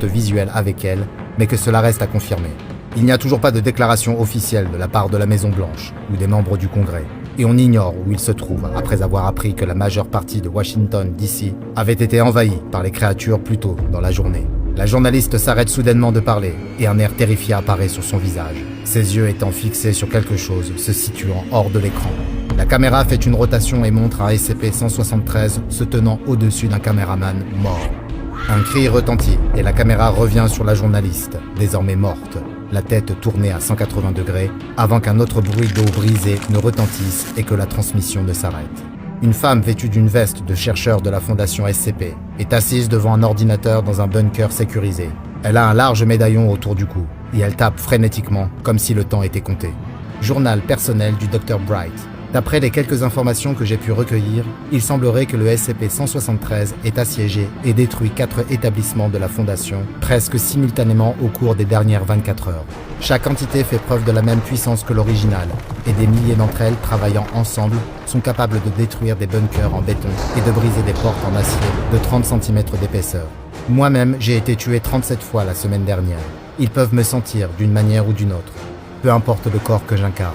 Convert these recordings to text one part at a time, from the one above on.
visuel avec elle, mais que cela reste à confirmer. Il n'y a toujours pas de déclaration officielle de la part de la Maison-Blanche ou des membres du Congrès, et on ignore où il se trouve après avoir appris que la majeure partie de Washington, D.C. avait été envahie par les créatures plus tôt dans la journée. La journaliste s'arrête soudainement de parler, et un air terrifié apparaît sur son visage, ses yeux étant fixés sur quelque chose se situant hors de l'écran. La caméra fait une rotation et montre un SCP-173 se tenant au-dessus d'un caméraman mort. Un cri retentit et la caméra revient sur la journaliste, désormais morte, la tête tournée à 180 degrés, avant qu'un autre bruit d'eau brisée ne retentisse et que la transmission ne s'arrête. Une femme vêtue d'une veste de chercheur de la Fondation SCP est assise devant un ordinateur dans un bunker sécurisé. Elle a un large médaillon autour du cou et elle tape frénétiquement comme si le temps était compté. Journal personnel du Dr Bright. D'après les quelques informations que j'ai pu recueillir, il semblerait que le SCP-173 ait assiégé et détruit 4 établissements de la Fondation, presque simultanément au cours des dernières 24 heures. Chaque entité fait preuve de la même puissance que l'original, et des milliers d'entre elles, travaillant ensemble, sont capables de détruire des bunkers en béton et de briser des portes en acier de 30 cm d'épaisseur. Moi-même, j'ai été tué 37 fois la semaine dernière. Ils peuvent me sentir d'une manière ou d'une autre, peu importe le corps que j'incarne.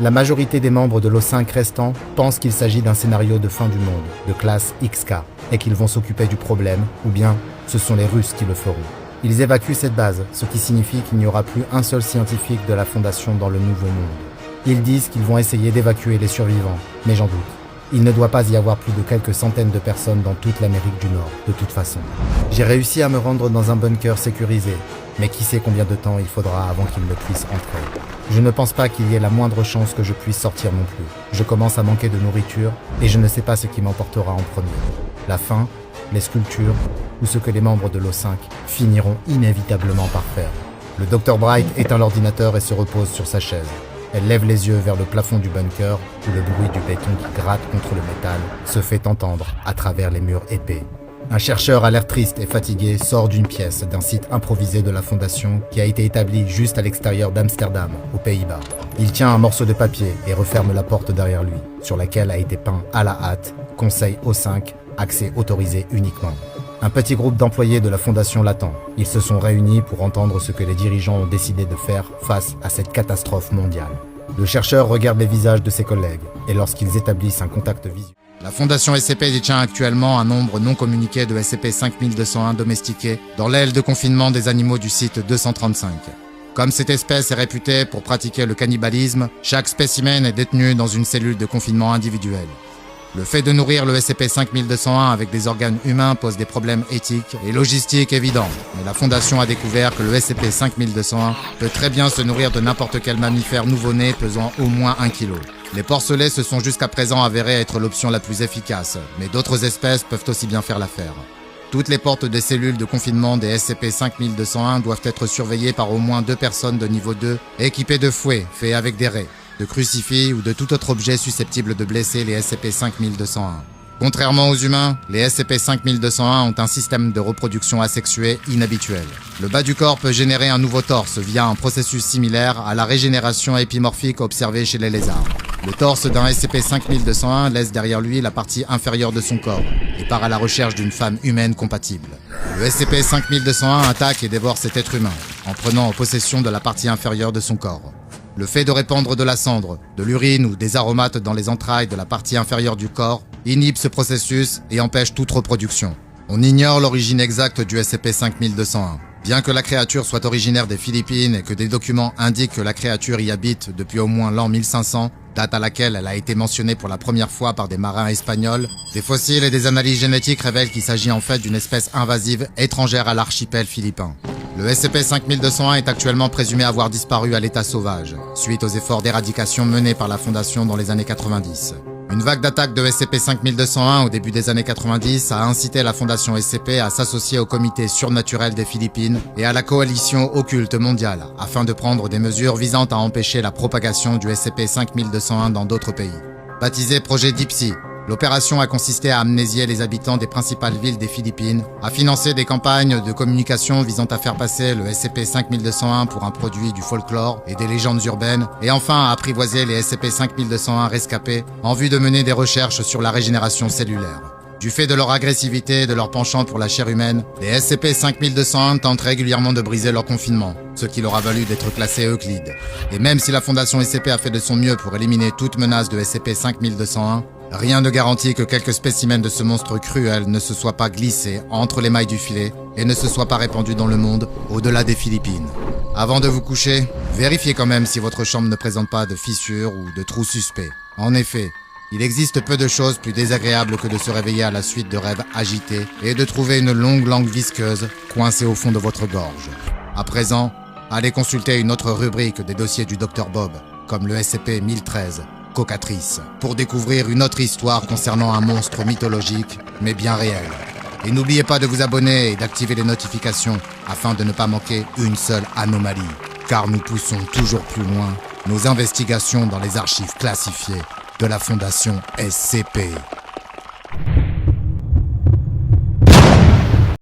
La majorité des membres de l'O5 restants pensent qu'il s'agit d'un scénario de fin du monde, de classe XK, et qu'ils vont s'occuper du problème, ou bien ce sont les Russes qui le feront. Ils évacuent cette base, ce qui signifie qu'il n'y aura plus un seul scientifique de la Fondation dans le Nouveau Monde. Ils disent qu'ils vont essayer d'évacuer les survivants, mais j'en doute. Il ne doit pas y avoir plus de quelques centaines de personnes dans toute l'Amérique du Nord, de toute façon. J'ai réussi à me rendre dans un bunker sécurisé, mais qui sait combien de temps il faudra avant qu'il ne puisse entrer. Je ne pense pas qu'il y ait la moindre chance que je puisse sortir non plus. Je commence à manquer de nourriture et je ne sais pas ce qui m'emportera en premier. La faim, les sculptures ou ce que les membres de l'O5 finiront inévitablement par faire. Le Dr Bright éteint l'ordinateur et se repose sur sa chaise. Elle lève les yeux vers le plafond du bunker où le bruit du béton qui gratte contre le métal se fait entendre à travers les murs épais. Un chercheur à l'air triste et fatigué sort d'une pièce d'un site improvisé de la Fondation qui a été établi juste à l'extérieur d'Amsterdam, aux Pays-Bas. Il tient un morceau de papier et referme la porte derrière lui, sur laquelle a été peint à la hâte « Conseil O5, accès autorisé uniquement ». Un petit groupe d'employés de la Fondation l'attend. Ils se sont réunis pour entendre ce que les dirigeants ont décidé de faire face à cette catastrophe mondiale. Le chercheur regarde les visages de ses collègues et lorsqu'ils établissent un contact visuel, la Fondation SCP détient actuellement un nombre non communiqué de SCP-5201 domestiqués dans l'aile de confinement des animaux du site 235. Comme cette espèce est réputée pour pratiquer le cannibalisme, chaque spécimen est détenu dans une cellule de confinement individuelle. Le fait de nourrir le SCP-5201 avec des organes humains pose des problèmes éthiques et logistiques évidents, mais la Fondation a découvert que le SCP-5201 peut très bien se nourrir de n'importe quel mammifère nouveau-né pesant au moins 1 kg. Les porcelets se sont jusqu'à présent avérés être l'option la plus efficace, mais d'autres espèces peuvent aussi bien faire l'affaire. Toutes les portes des cellules de confinement des SCP-5201 doivent être surveillées par au moins 2 personnes de niveau 2 équipées de fouets faits avec des raies, de crucifix ou de tout autre objet susceptible de blesser les SCP-5201. Contrairement aux humains, les SCP-5201 ont un système de reproduction asexuée inhabituel. Le bas du corps peut générer un nouveau torse via un processus similaire à la régénération épimorphique observée chez les lézards. Le torse d'un SCP-5201 laisse derrière lui la partie inférieure de son corps et part à la recherche d'une femme humaine compatible. Le SCP-5201 attaque et dévore cet être humain en prenant possession de la partie inférieure de son corps. Le fait de répandre de la cendre, de l'urine ou des aromates dans les entrailles de la partie inférieure du corps inhibe ce processus et empêche toute reproduction. On ignore l'origine exacte du SCP-5201. Bien que la créature soit originaire des Philippines et que des documents indiquent que la créature y habite depuis au moins l'an 1500, date à laquelle elle a été mentionnée pour la première fois par des marins espagnols, des fossiles et des analyses génétiques révèlent qu'il s'agit en fait d'une espèce invasive étrangère à l'archipel philippin. Le SCP-5201 est actuellement présumé avoir disparu à l'état sauvage, suite aux efforts d'éradication menés par la Fondation dans les années 90. Une vague d'attaques de SCP-5201 au début des années 90 a incité la Fondation SCP à s'associer au comité surnaturel des Philippines et à la coalition occulte mondiale afin de prendre des mesures visant à empêcher la propagation du SCP-5201 dans d'autres pays. Baptisé projet Dipsy, l'opération a consisté à amnésier les habitants des principales villes des Philippines, à financer des campagnes de communication visant à faire passer le SCP-5201 pour un produit du folklore et des légendes urbaines, et enfin à apprivoiser les SCP-5201 rescapés en vue de mener des recherches sur la régénération cellulaire. Du fait de leur agressivité et de leur penchant pour la chair humaine, les SCP-5201 tentent régulièrement de briser leur confinement, ce qui leur a valu d'être classés Euclide. Et même si la Fondation SCP a fait de son mieux pour éliminer toute menace de SCP-5201, rien ne garantit que quelques spécimens de ce monstre cruel ne se soient pas glissés entre les mailles du filet et ne se soient pas répandus dans le monde au-delà des Philippines. Avant de vous coucher, vérifiez quand même si votre chambre ne présente pas de fissures ou de trous suspects. En effet, il existe peu de choses plus désagréables que de se réveiller à la suite de rêves agités et de trouver une longue langue visqueuse coincée au fond de votre gorge. À présent, allez consulter une autre rubrique des dossiers du Dr Bob, comme le SCP-1013, Cocatrice, pour découvrir une autre histoire concernant un monstre mythologique, mais bien réel. Et n'oubliez pas de vous abonner et d'activer les notifications afin de ne pas manquer une seule anomalie, car nous poussons toujours plus loin nos investigations dans les archives classifiées de la Fondation SCP.